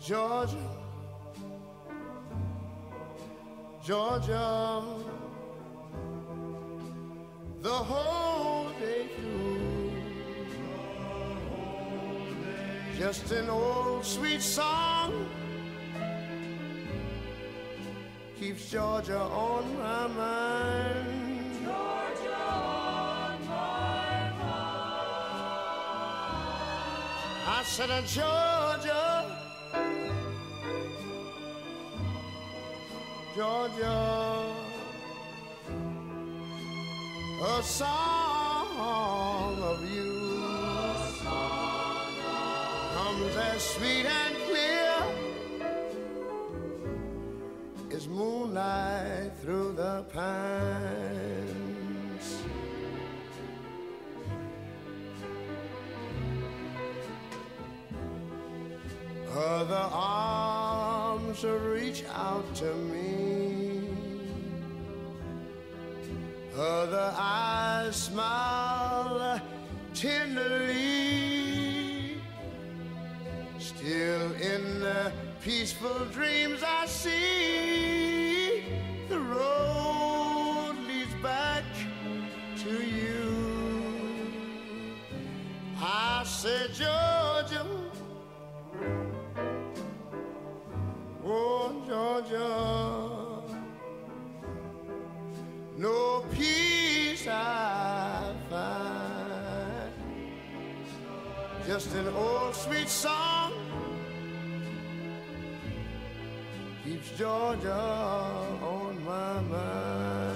Georgia, Georgia, the whole day through. Just an old sweet song keeps Georgia on my mind. Georgia on my mind. I said, Georgia, Georgia, a song of you comes as sweet and clear as moonlight through the pines. Other arms reach out to me, other eyes smile tenderly. Still in the peaceful dreams I see, the road leads back to you. I said, Georgia, oh Georgia, no peace I find, just an old sweet song keeps Georgia on my mind.